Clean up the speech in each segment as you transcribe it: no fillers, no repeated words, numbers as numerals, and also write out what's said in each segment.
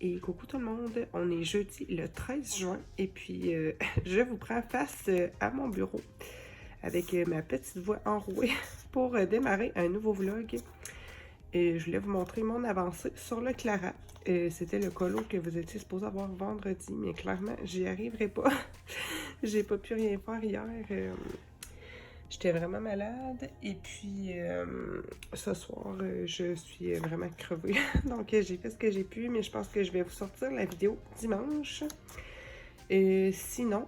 Et coucou tout le monde, on est jeudi le 13 juin et puis je vous prends face à mon bureau avec ma petite voix enrouée pour démarrer un nouveau vlog. Et je voulais vous montrer mon avancée sur le Clara. C'était le colo que vous étiez supposé avoir vendredi, mais clairement j'y arriverai pas. J'ai pas pu rien faire hier. J'étais vraiment malade et puis ce soir, je suis vraiment crevée. Donc, j'ai fait ce que j'ai pu, mais je pense que je vais vous sortir la vidéo dimanche. Sinon,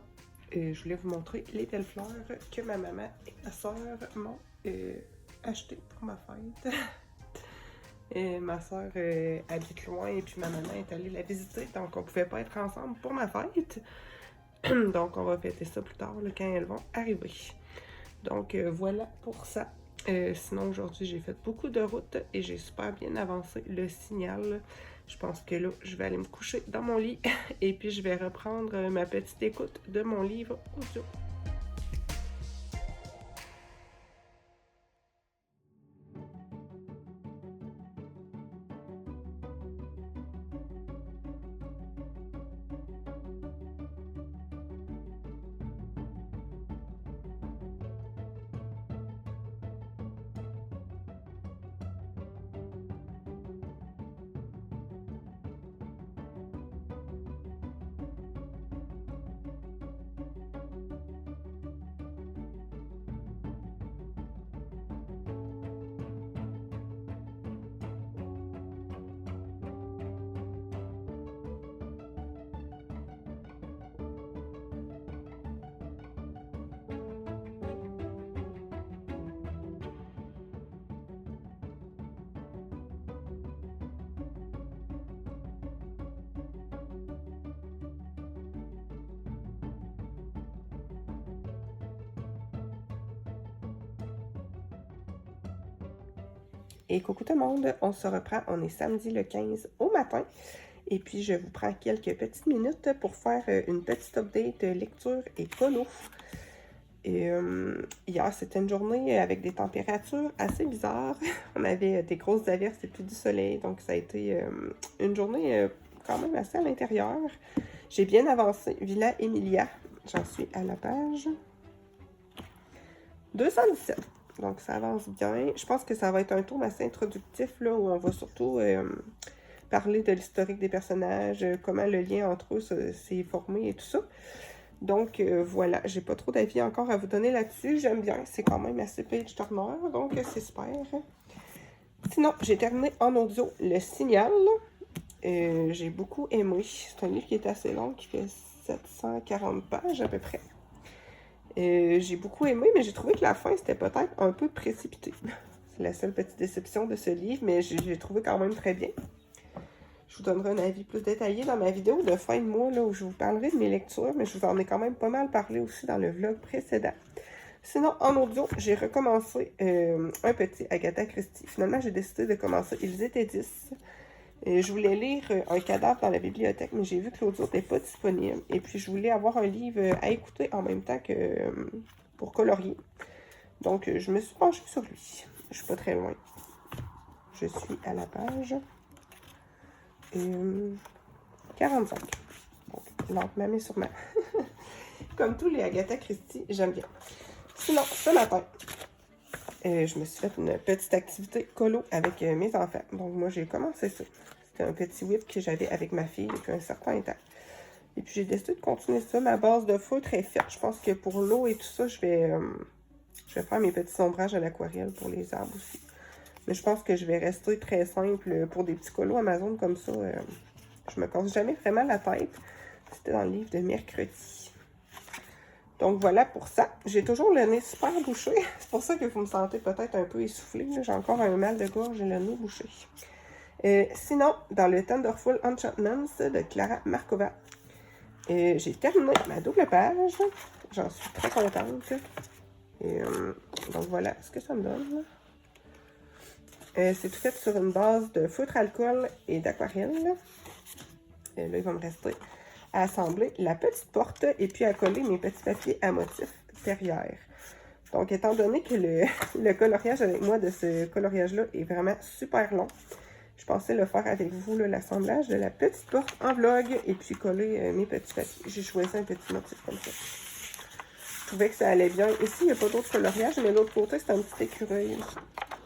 je voulais vous montrer les belles fleurs que ma maman et ma soeur m'ont achetées pour ma fête. Ma soeur habite loin et puis ma maman est allée la visiter, donc on pouvait pas être ensemble pour ma fête. Donc, on va fêter ça plus tard, là, quand elles vont arriver. Donc voilà pour ça. Sinon aujourd'hui j'ai fait beaucoup de routes et j'ai super bien avancé le signal. Je pense que là je vais aller me coucher dans mon lit et puis je vais reprendre ma petite écoute de mon livre audio. Et coucou tout le monde, on se reprend, on est samedi le 15 au matin. Et puis je vous prends quelques petites minutes pour faire une petite update lecture et colo. Et hier, c'était une journée avec des températures assez bizarres. On avait des grosses averses et puis du soleil. Donc, ça a été une journée quand même assez à l'intérieur. J'ai bien avancé. Villa Emilia. J'en suis à la page 217. Donc, ça avance bien. Je pense que ça va être un tour assez introductif, là, où on va surtout parler de l'historique des personnages, comment le lien entre eux s'est formé et tout ça. Donc voilà, j'ai pas trop d'avis encore à vous donner là-dessus. J'aime bien, c'est quand même assez page-turner, donc c'est super. Sinon, j'ai terminé en audio Le Signal. J'ai beaucoup aimé. C'est un livre qui est assez long, qui fait 740 pages à peu près. J'ai beaucoup aimé, mais j'ai trouvé que la fin, c'était peut-être un peu précipité. C'est la seule petite déception de ce livre, mais j'ai trouvé quand même très bien. Je vous donnerai un avis plus détaillé dans ma vidéo de fin de mois, là, où je vous parlerai de mes lectures, mais je vous en ai quand même pas mal parlé aussi dans le vlog précédent. Sinon, en audio, j'ai recommencé un petit Agatha Christie. Finalement, j'ai décidé de commencer Ils étaient 10. Je voulais lire Un cadavre dans la bibliothèque, mais j'ai vu que l'audio n'était pas disponible. Et puis, je voulais avoir un livre à écouter en même temps que pour colorier. Donc, je me suis penchée sur lui. Je suis pas très loin. Je suis à la page 45. Donc, lentement mais sûrement. Comme tous les Agatha Christie, j'aime bien. Sinon, ce matin, je me suis fait une petite activité colo avec mes enfants. Donc, moi, j'ai commencé ça. C'était un petit whip que j'avais avec ma fille depuis un certain temps. Et puis, j'ai décidé de continuer ça. Ma base de feutre est faite. Je pense que pour l'eau et tout ça, je vais faire mes petits ombrages à l'aquarelle pour les arbres aussi. Mais je pense que je vais rester très simple pour des petits colos Amazon comme ça. Je me casse jamais vraiment la tête. C'était dans le livre de mercredi. Donc voilà pour ça. J'ai toujours le nez super bouché. C'est pour ça que vous me sentez peut-être un peu essoufflé. J'ai encore un mal de gorge et le nez bouché. Sinon, dans le Thunderful Enchantments de Clara Markova, j'ai terminé ma double page. J'en suis très contente. Donc voilà ce que ça me donne. C'est tout fait sur une base de feutre alcool et d'aquarelle. Là, il va me rester à assembler la petite porte et puis à coller mes petits papiers à motifs derrière. Donc, étant donné que le coloriage avec moi de ce coloriage-là est vraiment super long, je pensais le faire avec vous, l'assemblage de la petite porte en vlog et puis coller mes petits papiers. J'ai choisi un petit motif comme ça. Je trouvais que ça allait bien. Ici, il n'y a pas d'autre coloriage, mais de l'autre côté, c'est un petit écureuil.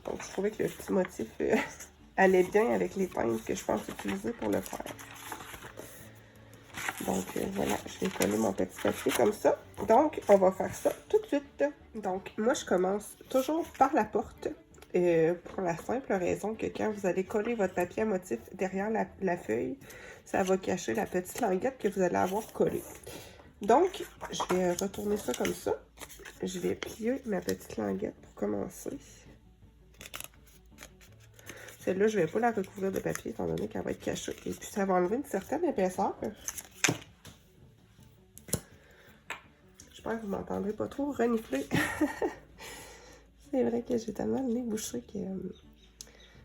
Donc, je trouvais que le petit motif allait bien avec les peintres que je pense utiliser pour le faire. Donc, voilà, je vais coller mon petit papier comme ça. Donc, on va faire ça tout de suite. Donc, moi, je commence toujours par la porte. Pour la simple raison que quand vous allez coller votre papier à motif derrière la feuille, ça va cacher la petite languette que vous allez avoir collée. Donc, je vais retourner ça comme ça. Je vais plier ma petite languette pour commencer. Celle-là, je ne vais pas la recouvrir de papier étant donné qu'elle va être cachée. Et puis, ça va enlever une certaine épaisseur. J'espère que vous ne m'entendrez pas trop renifler. C'est vrai que j'ai tellement le nez bouché que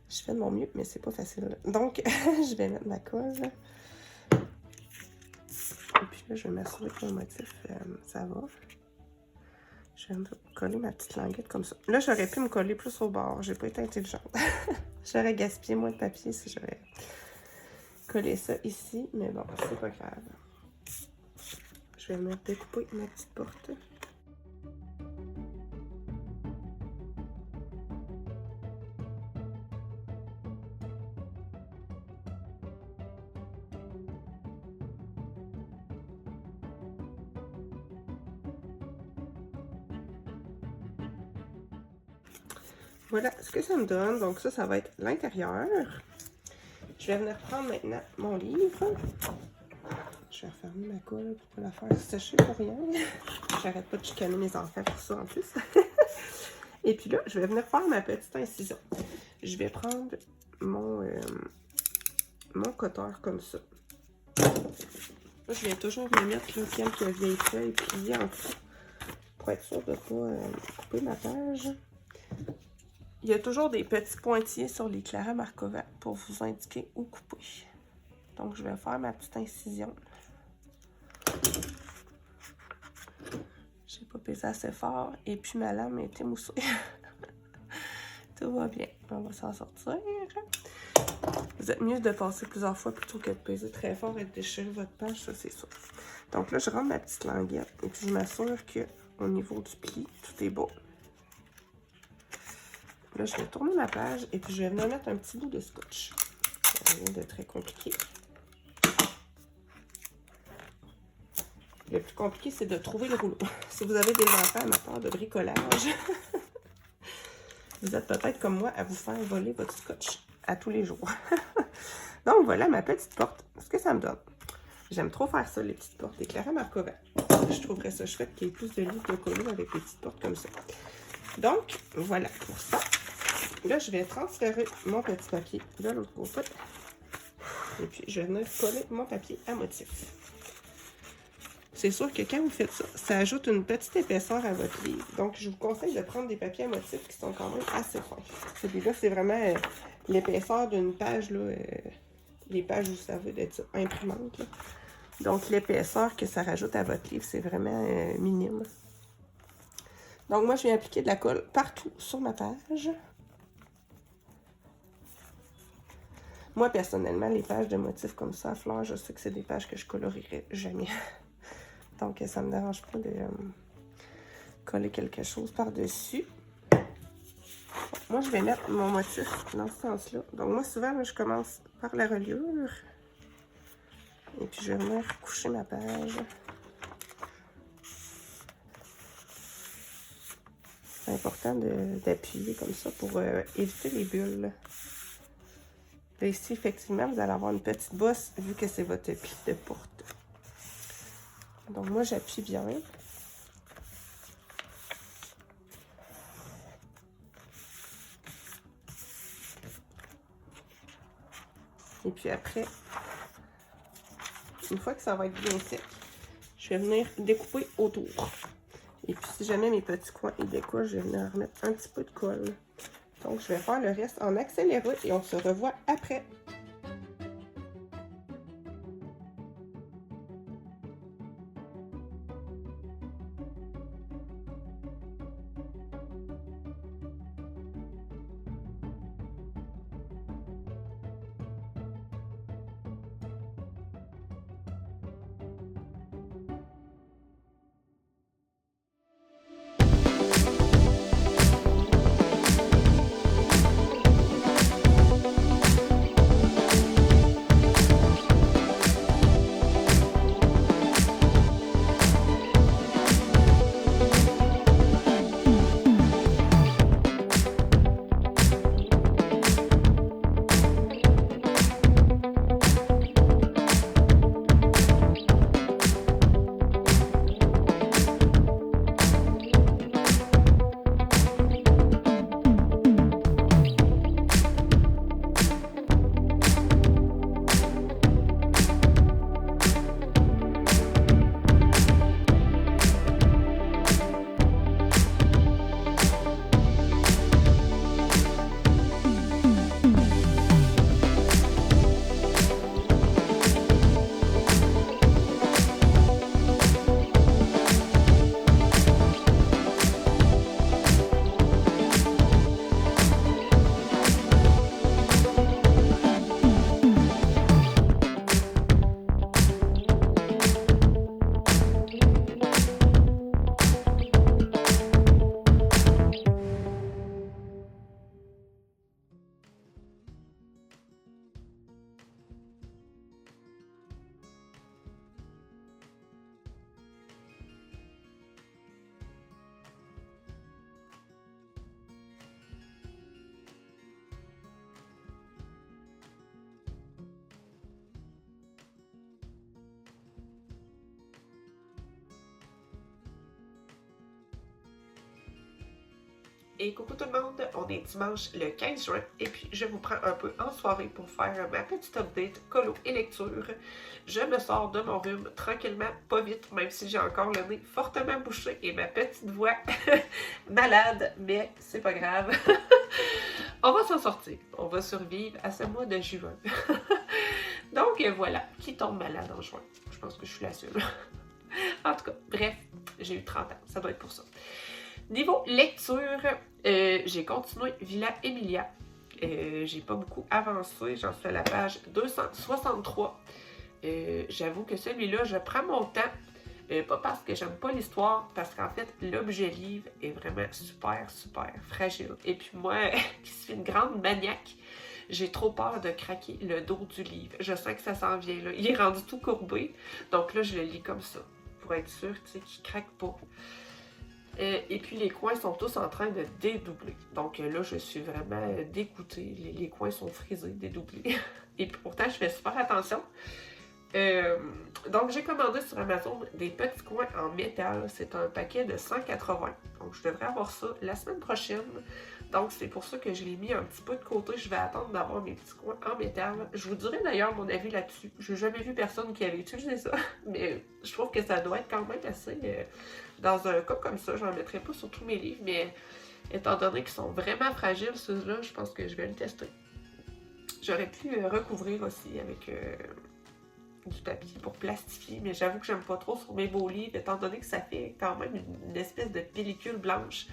je fais de mon mieux, mais c'est pas facile. Donc, je vais mettre ma colle. Et puis là, je vais m'assurer que mon motif, ça va. Je vais me coller ma petite languette comme ça. Là, j'aurais pu me coller plus au bord. J'ai pas été intelligente. J'aurais gaspillé moins de papier si j'aurais collé ça ici. Mais bon, c'est pas grave. Je vais venir découper ma petite porte. Voilà ce que ça me donne. Donc ça va être l'intérieur. Je vais venir prendre maintenant mon livre. Je vais refermer ma colle pour pas la faire sécher pour rien. J'arrête pas de chicaner mes enfants pour ça en plus. Et puis là, je vais venir faire ma petite incision. Je vais prendre mon cutter comme ça. Là, je vais toujours me mettre là, quelques vieilles feuilles pliées en dessous pour être sûr de ne pas couper ma page. Il y a toujours des petits pointillés sur les Clara Markova pour vous indiquer où couper. Donc, je vais faire ma petite incision. Je n'ai pas pesé assez fort. Et puis, ma lame a été moussée. Tout va bien. On va s'en sortir. Vous êtes mieux de passer plusieurs fois plutôt que de peser très fort et de déchirer votre page, ça, c'est sûr. Donc là, je rentre ma petite languette. Et puis, je m'assure qu'au niveau du pli, tout est beau. Là, je vais tourner ma page et puis je vais venir mettre un petit bout de scotch. Rien de très compliqué. Le plus compliqué, c'est de trouver le rouleau. Si vous avez des enfants amateurs de bricolage, vous êtes peut-être comme moi à vous faire voler votre scotch à tous les jours. Donc voilà ma petite porte. Ce que ça me donne. J'aime trop faire ça, les petites portes. Des Clara Markova. Je trouverais ça chouette qu'il y ait plus de livres de coller avec des petites portes comme ça. Donc, voilà pour ça. Là, je vais transférer mon petit papier de l'autre côté. Et puis, je vais venir coller mon papier à motif. C'est sûr que quand vous faites ça, ça ajoute une petite épaisseur à votre livre. Donc, je vous conseille de prendre des papiers à motif qui sont quand même assez fins. Celui-là, c'est vraiment l'épaisseur d'une page, là, les pages où ça veut être imprimante. Là. Donc, l'épaisseur que ça rajoute à votre livre, c'est vraiment minime. Donc, moi, je vais appliquer de la colle partout sur ma page. Moi, personnellement, les pages de motifs comme ça, à fleurs, je sais que c'est des pages que je colorierai jamais. Donc, ça ne me dérange pas de coller quelque chose par-dessus. Moi, je vais mettre mon motif dans ce sens-là. Donc, moi, souvent, là, je commence par la reliure. Et puis, je vais venir coucher ma page. C'est important d'appuyer comme ça pour éviter les bulles. Là, ici, effectivement, vous allez avoir une petite bosse vu que c'est votre pli de porte. Donc, moi, j'appuie bien. Et puis après, une fois que ça va être bien sec, je vais venir découper autour. Et puis, si jamais mes petits coins ils découlent, je vais venir remettre un petit peu de colle. Donc, je vais faire le reste en accéléré et on se revoit après. Et coucou tout le monde, on est dimanche le 15 juin et puis je vous prends un peu en soirée pour faire ma petite update colo et lecture. Je me sors de mon rhume tranquillement, pas vite, même si j'ai encore le nez fortement bouché et ma petite voix malade, mais c'est pas grave. On va s'en sortir, on va survivre à ce mois de juin. Donc voilà, qui tombe malade en juin? Je pense que je suis la seule. En tout cas, bref, j'ai eu 30 ans, ça doit être pour ça. Niveau lecture, j'ai continué Villa Emilia. J'ai pas beaucoup avancé, j'en suis à la page 263. J'avoue que celui-là, je prends mon temps. Pas parce que j'aime pas l'histoire, parce qu'en fait, l'objet livre est vraiment super, super fragile. Et puis moi, qui suis une grande maniaque, j'ai trop peur de craquer le dos du livre. Je sens que ça s'en vient là. Il est rendu tout courbé, donc là, je le lis comme ça, pour être sûr qu'il craque pas. Et puis les coins sont tous en train de dédoubler. Donc là, je suis vraiment dégoûtée. Les coins sont frisés, dédoublés. Et puis pourtant, je fais super attention. Donc j'ai commandé sur Amazon des petits coins en métal. C'est un paquet de 180. Donc je devrais avoir ça la semaine prochaine. Donc c'est pour ça que je l'ai mis un petit peu de côté. Je vais attendre d'avoir mes petits coins en métal. Je vous dirai d'ailleurs mon avis là-dessus. Je n'ai jamais vu personne qui avait utilisé ça. Mais je trouve que ça doit être quand même assez... Dans un cas comme ça, j'en mettrai pas sur tous mes livres, mais étant donné qu'ils sont vraiment fragiles, ceux-là, je pense que je vais le tester. J'aurais pu recouvrir aussi avec du papier pour plastifier, mais j'avoue que j'aime pas trop sur mes beaux livres, étant donné que ça fait quand même une espèce de pellicule blanche.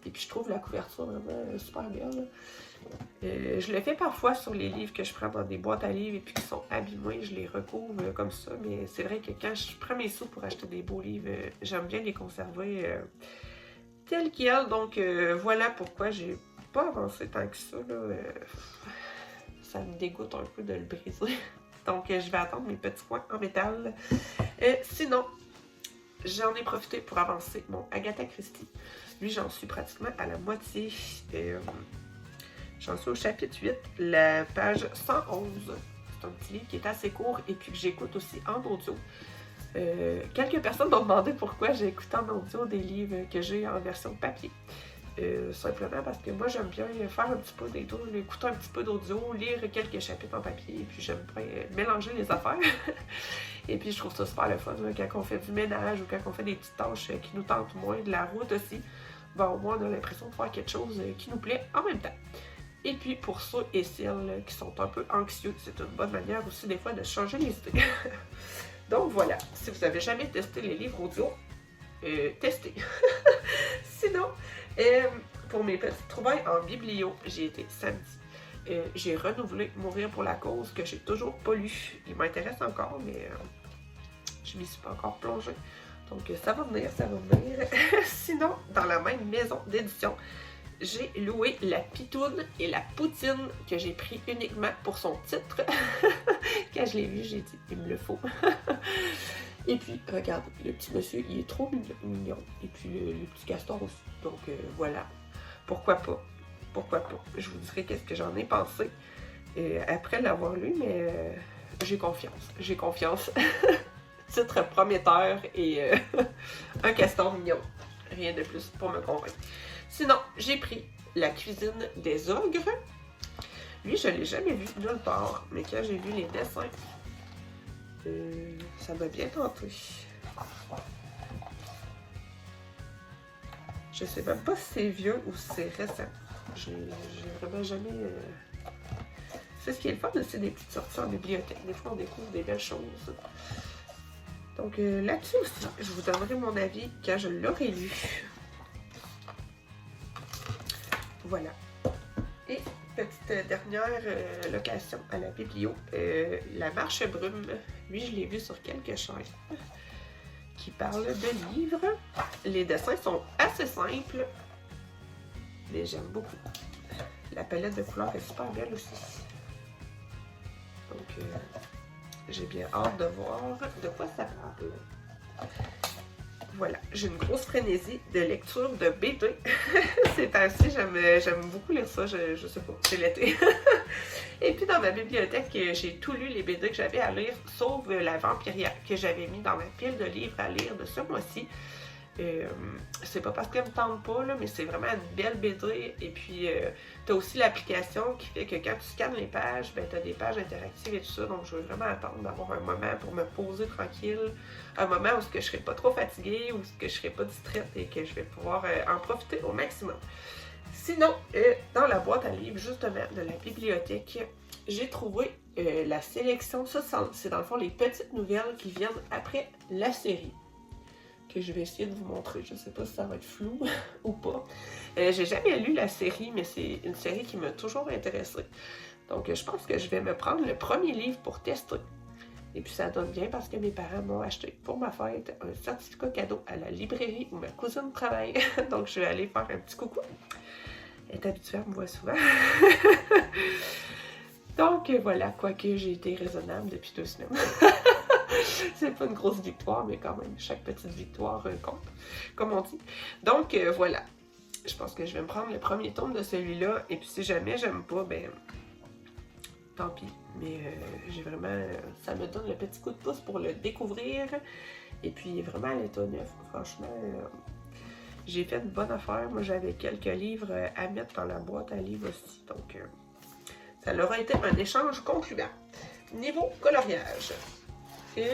Et puis je trouve la couverture vraiment super belle. Je le fais parfois sur les livres que je prends dans des boîtes à livres et puis qui sont abîmés, je les recouvre comme ça, mais c'est vrai que quand je prends mes sous pour acheter des beaux livres, j'aime bien les conserver tels quels. Donc voilà pourquoi j'ai pas avancé tant que ça. Là. Ça me dégoûte un peu de le briser. Donc je vais attendre mes petits coins en métal. Sinon, j'en ai profité pour avancer mon Agatha Christie. Lui, j'en suis pratiquement à la moitié. J'en suis au chapitre 8, la page 111. C'est un petit livre qui est assez court et puis que j'écoute aussi en audio. Quelques personnes m'ont demandé pourquoi j'écoute en audio des livres que j'ai en version papier. Simplement parce que moi, j'aime bien faire un petit peu des tours, écouter un petit peu d'audio, lire quelques chapitres en papier, et puis j'aime bien mélanger les affaires. Et puis je trouve ça super le fun, quand on fait du ménage ou quand on fait des petites tâches qui nous tentent moins, de la route aussi. Bon, au moins, on a l'impression de faire quelque chose qui nous plaît en même temps. Et puis, pour ceux et celles qui sont un peu anxieux, c'est une bonne manière aussi des fois de changer les idées. Donc voilà, si vous n'avez jamais testé les livres audio, testez. Sinon, pour mes petites trouvailles en biblio, j'ai été samedi. J'ai renouvelé Mourir pour la cause, que j'ai toujours pas lu. Il m'intéresse encore, mais je m'y suis pas encore plongée. Donc ça va venir, ça va venir. Sinon, dans la même maison d'édition, j'ai loué La Pitoune et la Poutine, que j'ai pris uniquement pour son titre. Quand je l'ai vu, j'ai dit, il me le faut. Et puis, regarde, le petit monsieur, il est trop mignon. Et puis, le petit castor aussi. Donc, voilà. Pourquoi pas? Pourquoi pas? Je vous dirai qu'est-ce que j'en ai pensé après l'avoir lu, mais j'ai confiance. J'ai confiance. Titre prometteur et un castor mignon. Rien de plus pour me convaincre. Sinon, j'ai pris La cuisine des ogres. Lui, je ne l'ai jamais vu nulle part, mais quand j'ai vu les dessins, ça m'a bien tenté. Je sais même pas si c'est vieux ou si c'est récent. J'ai vraiment jamais... C'est ce qui est le fun, c'est des petites sorties en bibliothèque. Des fois, on découvre des belles choses. Donc là-dessus aussi, je vous donnerai mon avis quand je l'aurai lu. Voilà. Et petite dernière location à la biblio, La Marche Brume. Lui, je l'ai vu sur quelques chaînes qui parlent de livres. Les dessins sont assez simples, mais j'aime beaucoup. La palette de couleurs est super belle aussi. Donc, j'ai bien hâte de voir de quoi ça parle. Voilà, j'ai une grosse frénésie de lecture de BD. Ces temps-ci, j'aime beaucoup lire ça, je sais pas, c'est l'été. Et puis dans ma bibliothèque, j'ai tout lu les BD que j'avais à lire, sauf La Vampiria, que j'avais mis dans ma pile de livres à lire de ce mois-ci. Euh, c'est pas parce qu'elle me tente pas, là, mais c'est vraiment une belle BD. Et puis, t'as aussi l'application qui fait que quand tu scannes les pages, ben, t'as des pages interactives et tout ça. Donc, je veux vraiment attendre d'avoir un moment pour me poser tranquille. Un moment où je serai pas trop fatiguée, où je serai pas distraite et que je vais pouvoir en profiter au maximum. Sinon, dans la boîte à livres, justement, de la bibliothèque, j'ai trouvé la sélection. Ça, c'est dans le fond les petites nouvelles qui viennent après la série, que je vais essayer de vous montrer. Je sais pas si ça va être flou ou pas. J'ai jamais lu la série, mais c'est une série qui m'a toujours intéressée. Donc, je pense que je vais me prendre le premier livre pour tester. Et puis, ça donne bien parce que mes parents m'ont acheté pour ma fête un certificat cadeau à la librairie où ma cousine travaille. Donc, je vais aller faire un petit coucou. Elle est habituée, elle me voit souvent. Donc, voilà, quoique j'ai été raisonnable depuis 2 semaines. C'est pas une grosse victoire, mais quand même, chaque petite victoire compte, comme on dit. Donc, voilà. Je pense que je vais me prendre le premier tome de celui-là. Et puis, si jamais j'aime pas, ben, tant pis. Mais j'ai vraiment... ça me donne le petit coup de pouce pour le découvrir. Et puis, vraiment, à l'état neuf. Franchement, j'ai fait une bonne affaire. Moi, j'avais quelques livres à mettre dans la boîte à livres aussi. Donc, ça leur a été un échange concluant. Niveau coloriage. Et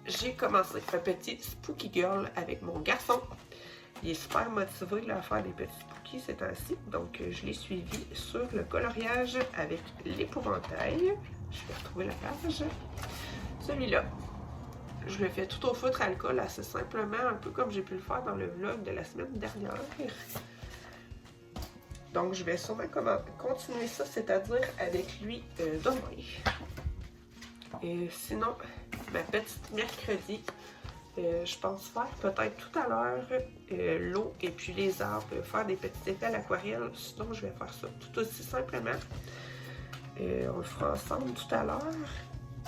j'ai commencé un petit Spooky Girl avec mon garçon. Il est super motivé à faire des petits spookies ces temps-ci. Donc, je l'ai suivi sur le coloriage avec l'épouvantail. Je vais retrouver la page. Celui-là. Je le fais tout au feutre alcool assez simplement, un peu comme j'ai pu le faire dans le vlog de la semaine dernière. Donc, je vais sûrement continuer ça, c'est-à-dire avec lui demain. Et sinon, ma petite mercredi, je pense faire peut-être tout à l'heure l'eau et puis les arbres, faire des petits effets à l'aquarelle. Sinon, je vais faire ça tout aussi simplement. On le fera ensemble tout à l'heure.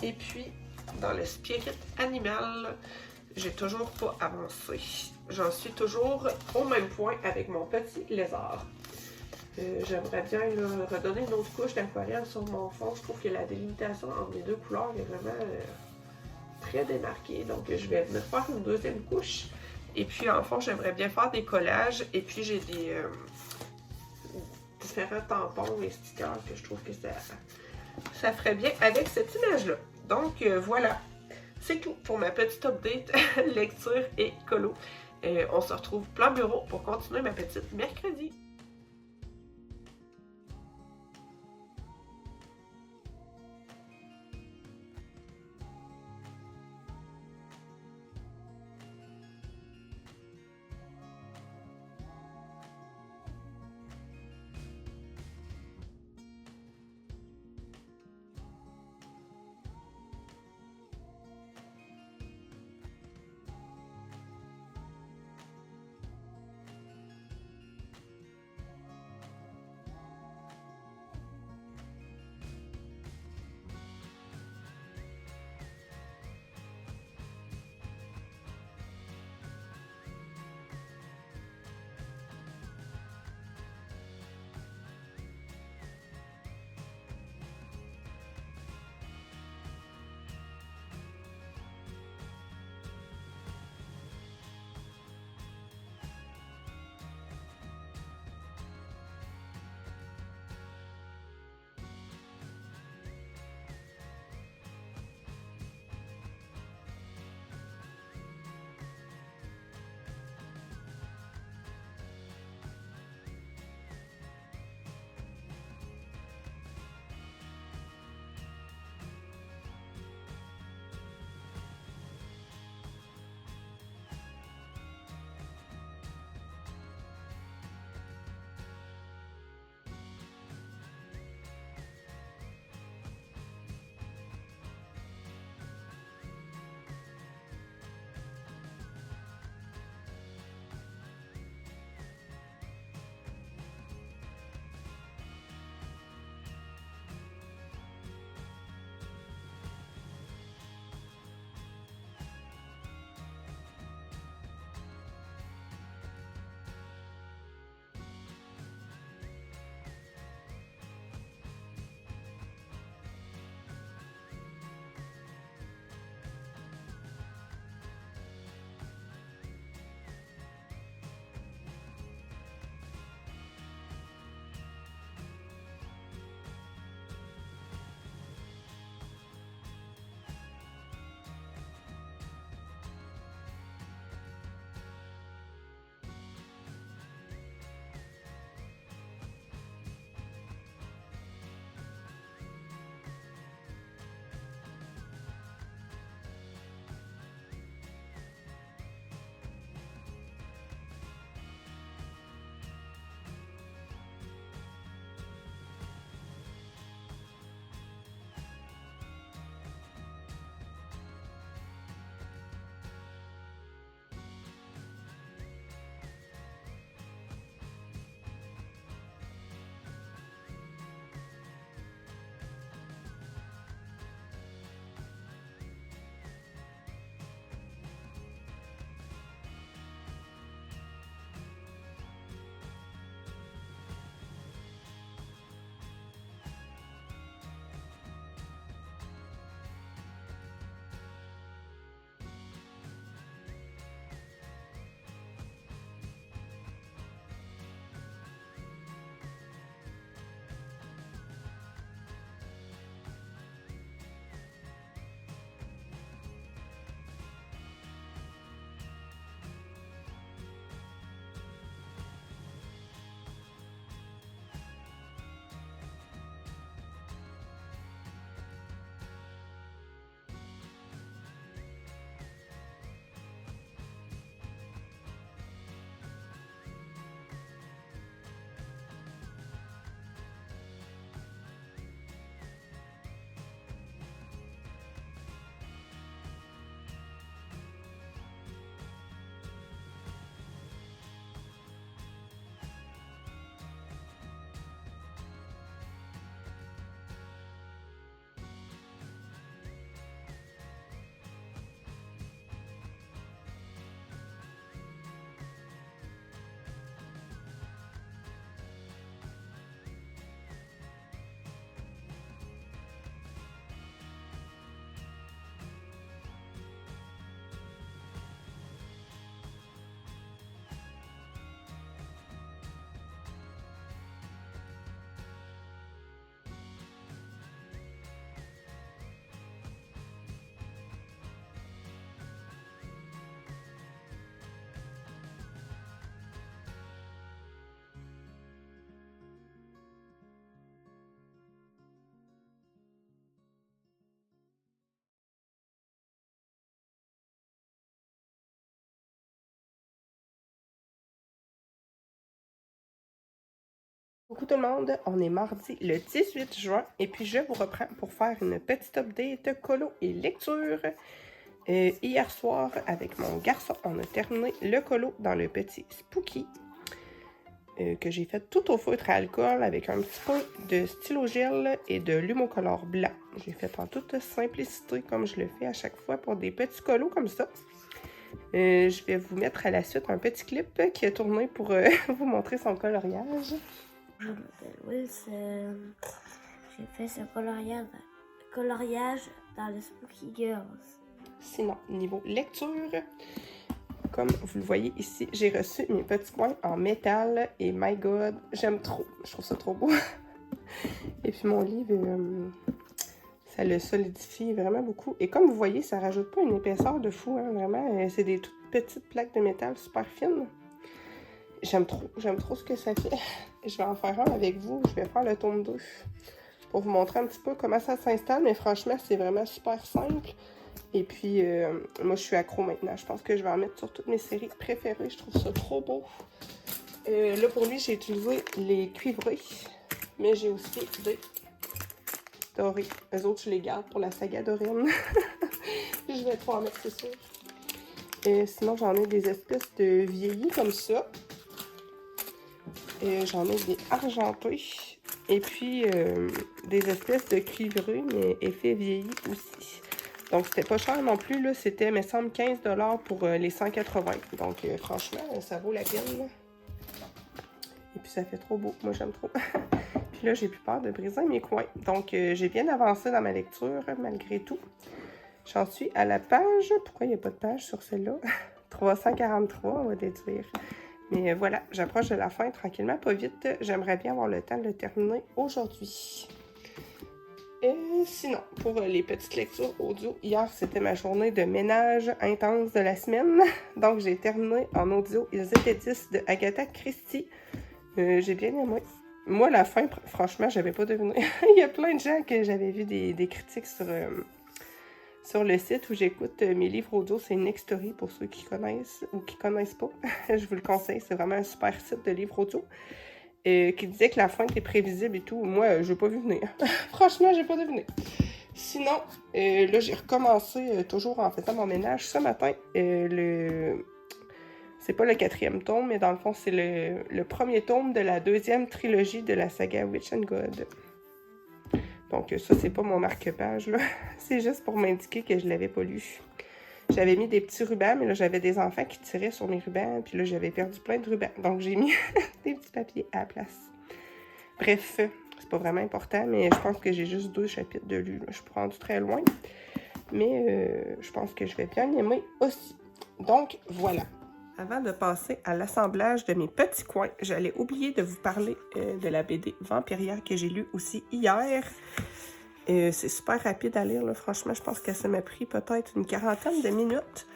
Et puis, dans le spirit animal, j'ai toujours pas avancé. J'en suis toujours au même point avec mon petit lézard. J'aimerais bien là, redonner une autre couche d'aquarelle sur mon fond. Je trouve que la délimitation entre les deux couleurs est vraiment très démarquée. Donc, je vais venir faire une deuxième couche. Et puis, en fond, j'aimerais bien faire des collages. Et puis, j'ai des différents tampons et stickers que je trouve que ça ferait bien avec cette image-là. Donc, voilà. C'est tout pour ma petite update lecture et colo. On se retrouve plein bureau pour continuer ma petite mercredi. Coucou tout le monde, on est mardi le 18 juin et puis je vous reprends pour faire une petite update colo et lecture. Hier soir, avec mon garçon, on a terminé le colo dans le petit Spooky que j'ai fait tout au feutre à alcool avec un petit peu de stylo gel et de Lumocolor blanc. J'ai fait en toute simplicité comme je le fais à chaque fois pour des petits colos comme ça. Je vais vous mettre à la suite un petit clip qui a tourné pour vous montrer son coloriage. Je m'appelle Wilson. J'ai fait ce coloriage dans le Spooky Girls. Sinon, niveau lecture, comme vous le voyez ici, j'ai reçu mes petits coins en métal et my god, j'aime trop. Je trouve ça trop beau. Et puis mon livre, ça le solidifie vraiment beaucoup. Et comme vous voyez, ça rajoute pas une épaisseur de fou, hein, vraiment. C'est des toutes petites plaques de métal super fines. J'aime trop ce que ça fait. Je vais en faire un avec vous. Je vais faire le tome 2 pour vous montrer un petit peu comment ça s'installe. Mais franchement, c'est vraiment super simple. Et puis, moi, je suis accro maintenant. Je pense que je vais en mettre sur toutes mes séries préférées. Je trouve ça trop beau. Là, pour lui, j'ai utilisé les cuivrés. Mais j'ai aussi des dorés. Les autres, je les garde pour la saga Dorine. Je vais trop en mettre, c'est sûr. Sinon, j'en ai des espèces de vieillis comme ça. J'en ai des argentés. Et puis, des espèces de cuivrés, mais effet vieilli aussi. Donc, c'était pas cher non plus. Là, c'était, me semble, 15 $ pour les 180. Donc, franchement, ça vaut la peine. Et puis, ça fait trop beau. Moi, j'aime trop. Puis là, j'ai plus peur de briser mes coins. Donc, j'ai bien avancé dans ma lecture, malgré tout. J'en suis à la page... Pourquoi il n'y a pas de page sur celle-là? 343, on va déduire. Mais voilà, j'approche de la fin tranquillement, pas vite. J'aimerais bien avoir le temps de le terminer aujourd'hui. Et sinon, pour les petites lectures audio, hier, c'était ma journée de ménage intense de la semaine. Donc, j'ai terminé en audio Ils étaient 10 de Agatha Christie. J'ai bien aimé. Moi, la fin, franchement, j'avais pas deviné. Il y a plein de gens que j'avais vu des critiques sur le site où j'écoute mes livres audio. C'est Nextory pour ceux qui connaissent ou qui connaissent pas. Je vous le conseille, c'est vraiment un super site de livres audio. Qui disait que la fin était prévisible et tout. Moi, je n'ai pas vu venir. Franchement, j'ai pas deviné. Sinon, là, j'ai recommencé toujours en faisant mon ménage ce matin. C'est pas le 4e tome, mais dans le fond, c'est le premier tome de la 2e trilogie de la saga Witch and God. Donc, ça, c'est pas mon marque-page, là. C'est juste pour m'indiquer que je l'avais pas lu. J'avais mis des petits rubans, mais là, j'avais des enfants qui tiraient sur mes rubans, puis là, j'avais perdu plein de rubans. Donc, j'ai mis des petits papiers à la place. Bref, c'est pas vraiment important, mais je pense que j'ai juste 2 chapitres de lus. Je suis pas rendue très loin, mais je pense que je vais bien aimer aussi. Donc, voilà. Avant de passer à l'assemblage de mes petits coins, j'allais oublier de vous parler de la BD Vampirière que j'ai lue aussi hier. C'est super rapide à lire, là. Franchement, je pense que ça m'a pris peut-être une 40aine de minutes.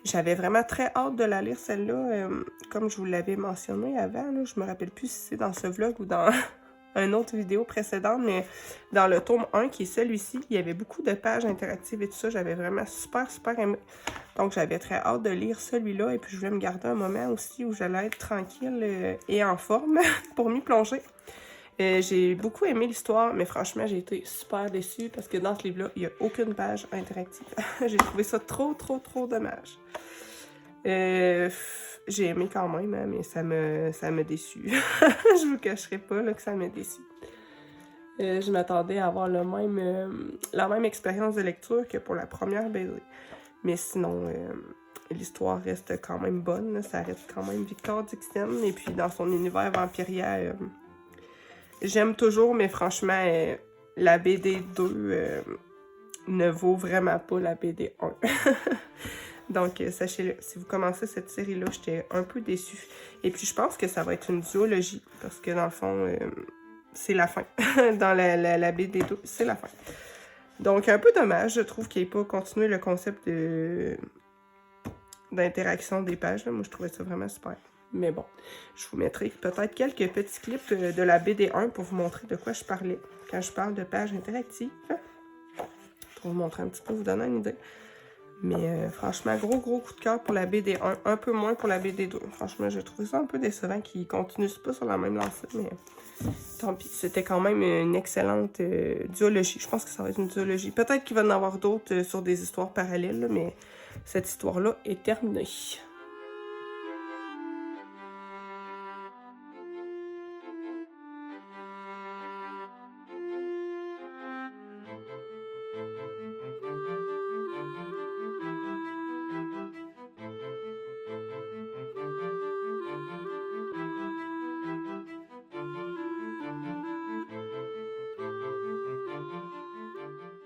J'avais vraiment très hâte de la lire, celle-là. Comme je vous l'avais mentionné avant, là, je me rappelle plus si c'est dans ce vlog ou dans une autre vidéo précédente, mais dans le tome 1, qui est celui-ci, il y avait beaucoup de pages interactives et tout ça. J'avais vraiment super aimé. Donc, j'avais très hâte de lire celui-là. Et puis, je voulais me garder un moment aussi où j'allais être tranquille et en forme pour m'y plonger. J'ai beaucoup aimé l'histoire, mais franchement, j'ai été super déçue parce que dans ce livre-là, il n'y a aucune page interactive. J'ai trouvé ça trop dommage. J'ai aimé quand même, hein, mais ça m'a déçue. Je vous cacherai pas là, que ça m'a déçue. Je m'attendais à avoir la même expérience de lecture que pour la première BD. Mais sinon, l'histoire reste quand même bonne. Là. Ça reste quand même Victor Dixon. Et puis, dans son univers vampirier, j'aime toujours, mais franchement, la BD 2 ne vaut vraiment pas la BD 1. Donc, sachez-le, si vous commencez cette série-là, j'étais un peu déçue. Et puis, je pense que ça va être une duologie, parce que dans le fond, c'est la fin. Dans la BD 2, c'est la fin. Donc, un peu dommage, je trouve qu'il n'ait pas continué le concept d'interaction des pages. Là. Moi, je trouvais ça vraiment super. Mais bon, je vous mettrai peut-être quelques petits clips de la BD 1 pour vous montrer de quoi je parlais quand je parle de pages interactives. Pour vous montrer un petit peu, vous donner une idée. Mais franchement, gros coup de cœur pour la BD1. Un peu moins pour la BD2. Franchement, j'ai trouvé ça un peu décevant qu'ils continuent pas sur la même lancée. Mais tant pis. C'était quand même une excellente duologie. Je pense que ça va être une duologie. Peut-être qu'il va y en avoir d'autres sur des histoires parallèles. Là, mais cette histoire-là est terminée.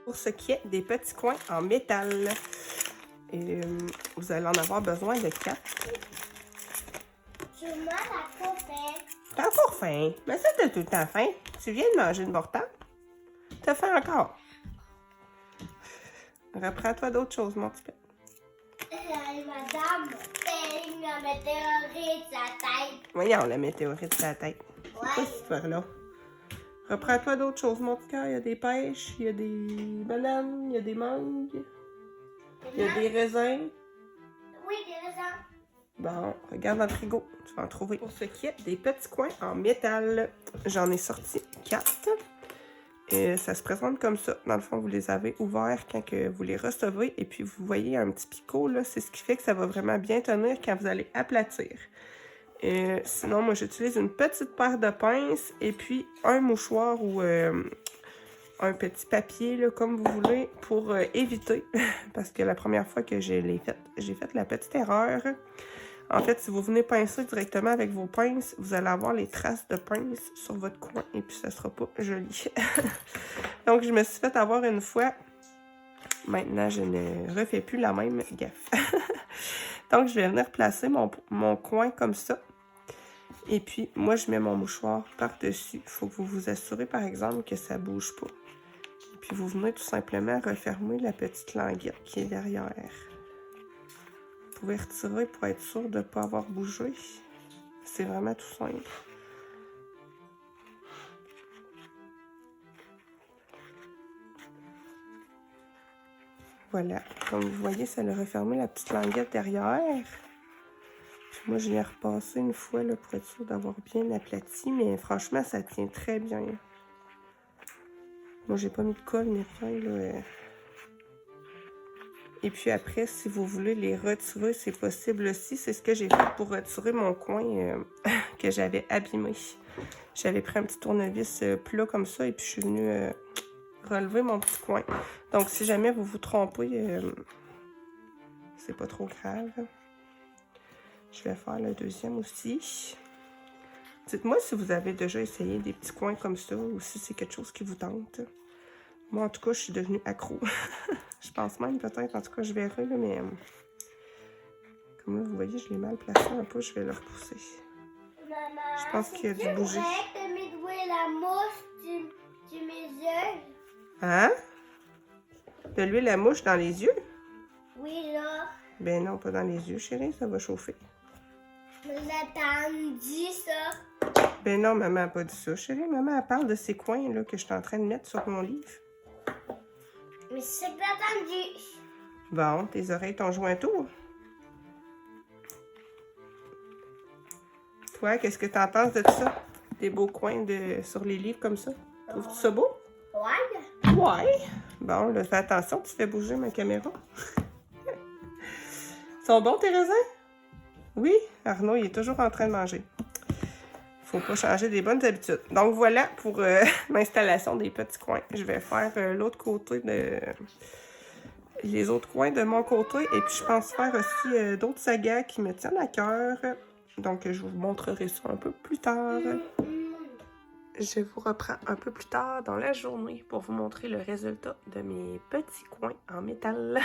Pour ce qui est des petits coins en métal, vous allez en avoir besoin de 4. Je mange la copain. T'as pas faim? Mais ça, t'as tout le temps faim. Tu viens de manger une mortale? T'as faim encore? Reprends-toi d'autres choses, mon petit peu. Madame, elle me météorite sa tête. Voyons, la météorite sur la tête. Ouais. C'est quoi cette histoire-là? Reprends-toi d'autres choses, mon petit cœur. Il y a des pêches, il y a des bananes, il y a des mangues, il y a des raisins. Oui, des raisins. Bon, regarde dans le frigo, tu vas en trouver. Pour ce qui est des petits coins en métal, j'en ai sorti 4. Et ça se présente comme ça. Dans le fond, vous les avez ouverts quand que vous les recevez. Et puis, vous voyez un petit picot, là. C'est ce qui fait que ça va vraiment bien tenir quand vous allez aplatir. Sinon, moi, j'utilise une petite paire de pinces et puis un mouchoir ou un petit papier, là, comme vous voulez, pour éviter. Parce que la première fois que j'ai fait la petite erreur. En fait, si vous venez pincer directement avec vos pinces, vous allez avoir les traces de pince sur votre coin et puis ça sera pas joli. Donc, je me suis fait avoir une fois. Maintenant, je ne refais plus la même gaffe. Donc, je vais venir placer mon coin comme ça. Et puis, moi, je mets mon mouchoir par-dessus. Il faut que vous vous assurez, par exemple, que ça bouge pas. Et puis, vous venez tout simplement refermer la petite languette qui est derrière. Vous pouvez retirer pour être sûr de ne pas avoir bougé. C'est vraiment tout simple. Voilà. Comme vous voyez, ça a refermé la petite languette derrière. Puis moi, je l'ai repassé une fois là, pour être sûr d'avoir bien aplati. Mais franchement, ça tient très bien. Moi, j'ai pas mis de colle ni rien. Là. Et puis après, si vous voulez les retirer, c'est possible aussi. C'est ce que j'ai fait pour retirer mon coin que j'avais abîmé. J'avais pris un petit tournevis plat comme ça et puis je suis venue relever mon petit coin. Donc, si jamais vous vous trompez, c'est pas trop grave. Je vais faire le deuxième aussi. Dites-moi si vous avez déjà essayé des petits coins comme ça ou si c'est quelque chose qui vous tente. Moi, en tout cas, je suis devenue accro. Je pense même peut-être, en tout cas, je verrai, là, mais comme là, vous voyez, je l'ai mal placé un peu, je vais le repousser. Maman, Je pense qu'il y a dû bouger. C'est correct de m'édouer la mouche de mes yeux? Hein? De l'huile à mouche dans les yeux? Oui, là. Ben non, pas dans les yeux, chérie, ça va chauffer. Mais t'as dit ça. Ben non, maman n'a pas dit ça, chérie. Maman, elle parle de ces coins là que je suis en train de mettre sur mon livre. Mais c'est que t'as entendu. Bon, tes oreilles t'ont joué un tour. Toi, qu'est-ce que t'en penses de tout ça? Des beaux coins sur les livres comme ça? Trouves-tu ça beau? Ouais. Ouais. Bon, là, fais attention, tu fais bouger ma caméra. Sont bons tes raisins? Oui, Arnaud, il est toujours en train de manger. Faut pas changer des bonnes habitudes. Donc voilà pour l'installation des petits coins. Je vais faire l'autre côté les autres coins de mon côté. Et puis je pense faire aussi d'autres sagas qui me tiennent à cœur. Donc je vous montrerai ça un peu plus tard. Je vous reprends un peu plus tard dans la journée pour vous montrer le résultat de mes petits coins en métal.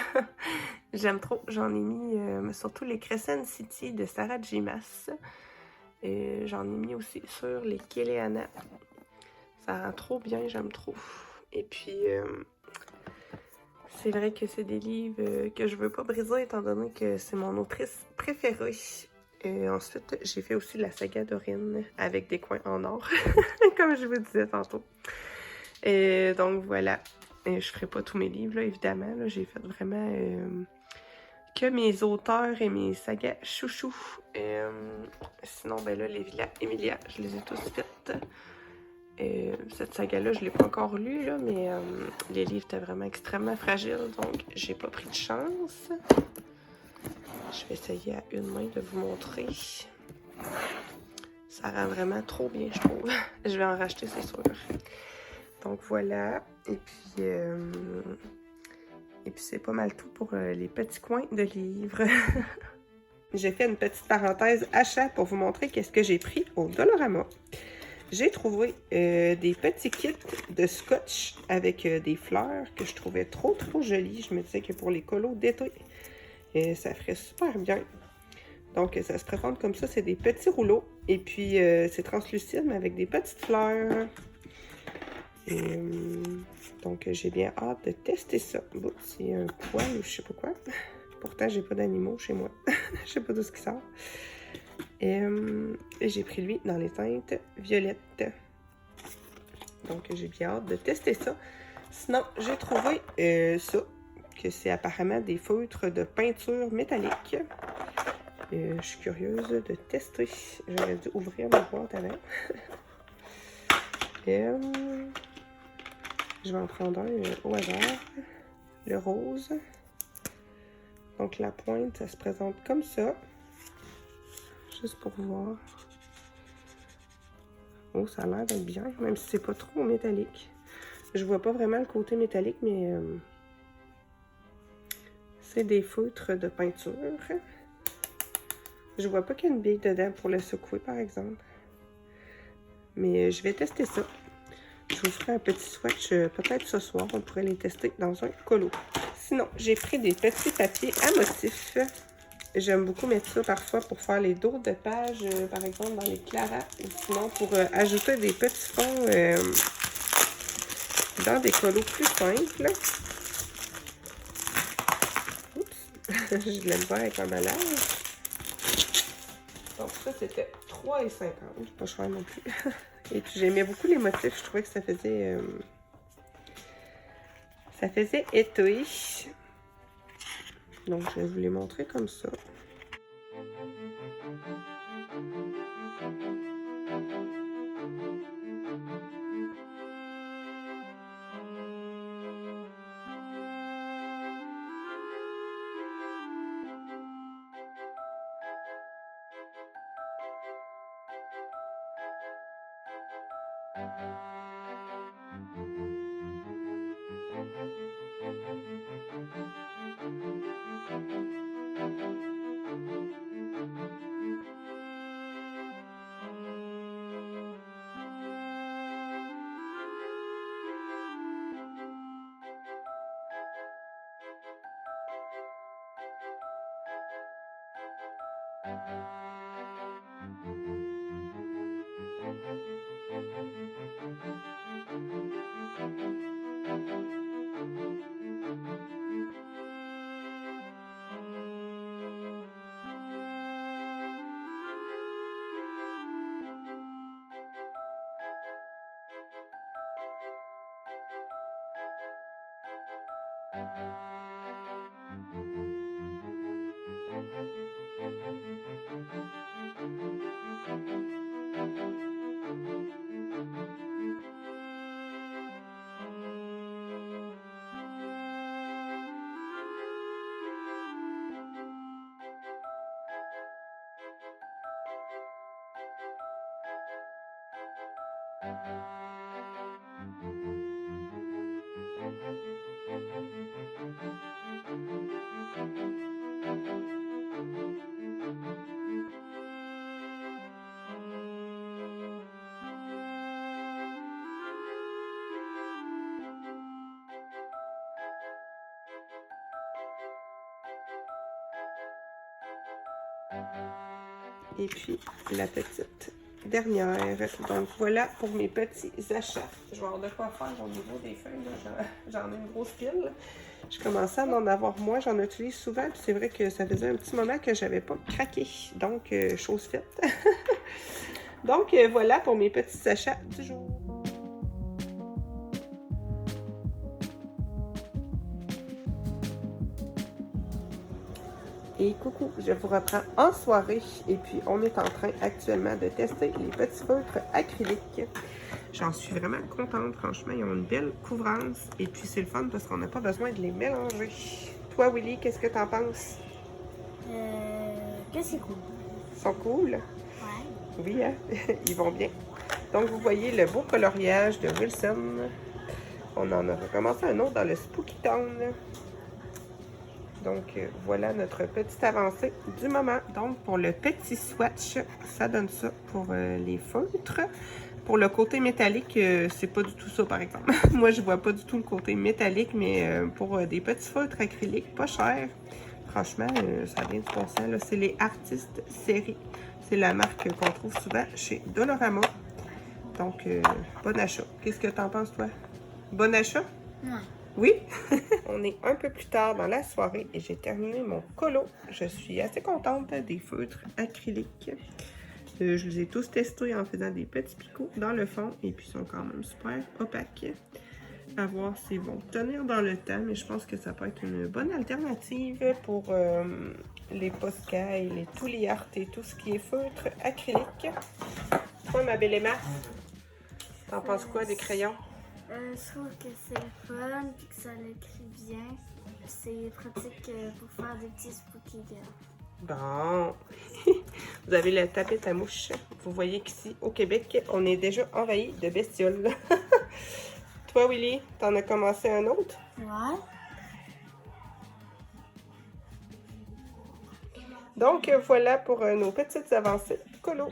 J'aime trop. J'en ai mis surtout les Crescent City de Sarah J. Maas. J'en ai mis aussi sur les Kéléana. Ça rend trop bien, j'aime trop. Et puis, c'est vrai que c'est des livres que je veux pas briser étant donné que c'est mon autrice préférée. Et ensuite, j'ai fait aussi la saga d'Orine avec des coins en or, comme je vous disais tantôt. Et donc voilà. Et je ferai pas tous mes livres, là, évidemment. J'ai fait vraiment que mes auteurs et mes sagas chouchous. Sinon, ben là, Emilia, je les ai tous faites. Cette saga-là, je ne l'ai pas encore lue, là, mais les livres étaient vraiment extrêmement fragiles, donc j'ai pas pris de chance. Je vais essayer à une main de vous montrer. Ça rend vraiment trop bien, je trouve. Je vais en racheter, c'est sûr. Donc voilà. Et puis c'est pas mal tout pour les petits coins de livres. J'ai fait une petite parenthèse achat pour vous montrer qu'est-ce que j'ai pris au Dollarama. J'ai trouvé des petits kits de scotch avec des fleurs que je trouvais trop jolies. Je me disais que pour les colos d'été, ça ferait super bien. Donc ça se présente comme ça, c'est des petits rouleaux. Et puis c'est translucide mais avec des petites fleurs. Donc j'ai bien hâte de tester ça. Bon, c'est un poil ou je sais pas quoi. Pourtant j'ai pas d'animaux chez moi. Je sais pas d'où ce qui sort. Et j'ai pris lui dans les teintes violettes. Donc j'ai bien hâte de tester ça. Sinon, j'ai trouvé ça, que c'est apparemment des feutres de peinture métallique. Je suis curieuse de tester. J'aurais dû ouvrir ma boîte avant. Je vais en prendre un au hasard. Le rose. Donc la pointe, ça se présente comme ça. Juste pour voir. Oh, ça a l'air d'être bien, même si c'est pas trop métallique. Je vois pas vraiment le côté métallique, mais c'est des feutres de peinture. Je vois pas qu'il y a une bille dedans pour le secouer, par exemple. Mais je vais tester ça. Je vous ferai un petit swatch peut-être ce soir. On pourrait les tester dans un colo. Sinon, j'ai pris des petits papiers à motifs. J'aime beaucoup mettre ça parfois pour faire les dos de page, par exemple dans les clarats, ou sinon pour ajouter des petits fonds dans des colos plus simples. Oups, j'ai de la misère avec l'emballage. Donc ça, c'était 3,50 $. C'est pas cher non plus. Et puis j'aimais beaucoup les motifs, je trouvais que ça faisait été. Donc je vais vous les montrer comme ça. Et puis la petite dernière. Donc voilà pour mes petits achats. Je vais avoir de quoi faire au niveau des feuilles. J'en ai une grosse pile. Je commençais à en avoir moins. J'en utilise souvent. Puis c'est vrai que ça faisait un petit moment que j'avais pas craqué. Donc, chose faite. Donc voilà pour mes petits achats du jour. Et coucou, je vous reprends en soirée et puis on est en train actuellement de tester les petits feutres acryliques. J'en suis vraiment contente, franchement, ils ont une belle couvrance et puis c'est le fun parce qu'on n'a pas besoin de les mélanger. Toi Willy, qu'est-ce que t'en penses? Que c'est cool. Ils sont cool? Ouais. Oui, hein? Ils vont bien. Donc vous voyez le beau coloriage de Wilson. On en a recommencé un autre dans le Spooky Town. Donc, voilà notre petite avancée du moment. Donc, pour le petit swatch, ça donne ça pour les feutres. Pour le côté métallique, c'est pas du tout ça, par exemple. Moi, je vois pas du tout le côté métallique, mais pour des petits feutres acryliques, pas cher. Franchement, ça vient du bon sens. C'est les Artistes Série. C'est la marque qu'on trouve souvent chez Dollarama. Donc, bon achat. Qu'est-ce que t'en penses, toi? Bon achat? Ouais. Oui, on est un peu plus tard dans la soirée et j'ai terminé mon colo. Je suis assez contente des feutres acryliques. Je les ai tous testés en faisant des petits picots dans le fond et puis ils sont quand même super opaques. À voir s'ils vont tenir dans le temps, mais je pense que ça peut être une bonne alternative pour les Posca et les Tooly Art et tout ce qui est feutre acrylique. Toi, ma belle Emma, t'en penses quoi des crayons? Je trouve que c'est fun et que ça l'écrit bien. C'est pratique pour faire des petits spooky girls. Bon, vous avez le tapis à mouche. Vous voyez qu'ici, au Québec, on est déjà envahi de bestioles. Toi, Willy, t'en as commencé un autre? Ouais. Donc, voilà pour nos petites avancées colo.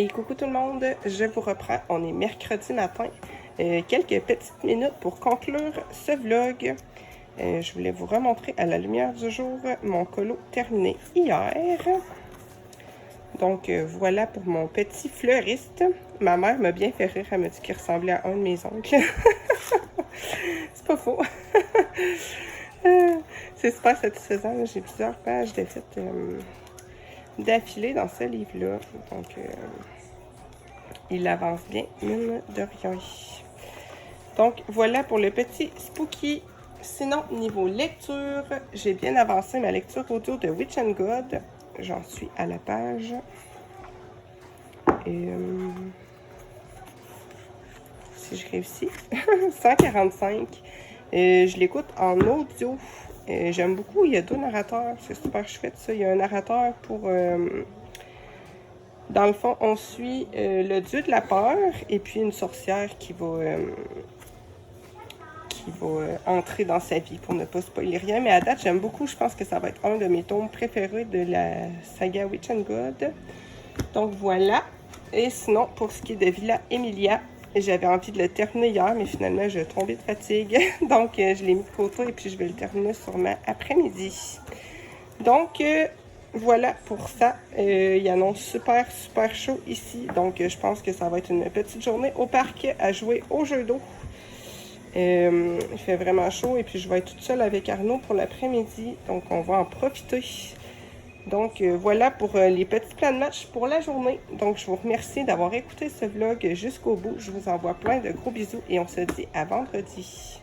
Et coucou tout le monde, je vous reprends. On est mercredi matin. Quelques petites minutes pour conclure ce vlog. Je voulais vous remontrer à la lumière du jour mon colo terminé hier. Donc voilà pour mon petit fleuriste. Ma mère m'a bien fait rire, elle m'a dit qu'il ressemblait à un de mes oncles. C'est pas faux. C'est super satisfaisant. J'ai plusieurs pages de fait d'affilée dans ce livre-là. Donc il avance bien, mine de rien. Donc, voilà pour le petit Spooky. Sinon, niveau lecture, j'ai bien avancé ma lecture audio de Witch and God. J'en suis à la page. Et si je réussis, 145. Je l'écoute en audio. J'aime beaucoup, il y a deux narrateurs. C'est super chouette ça. Il y a un narrateur pour... dans le fond, on suit le dieu de la peur et puis une sorcière qui va entrer dans sa vie pour ne pas spoiler rien. Mais à date, j'aime beaucoup. Je pense que ça va être un de mes tomes préférés de la saga Witch and God. Donc voilà. Et sinon, pour ce qui est de Villa Emilia, j'avais envie de le terminer hier, mais finalement, je tombais de fatigue. Donc, je l'ai mis de côté et puis je vais le terminer sûrement après-midi. Donc, voilà pour ça. Il annonce super chaud ici. Donc, je pense que ça va être une petite journée au parc à jouer au jeu d'eau. Il fait vraiment chaud et puis je vais être toute seule avec Arnaud pour l'après-midi. Donc, on va en profiter. Donc, voilà pour les petits plans de match pour la journée. Donc, je vous remercie d'avoir écouté ce vlog jusqu'au bout. Je vous envoie plein de gros bisous et on se dit à vendredi.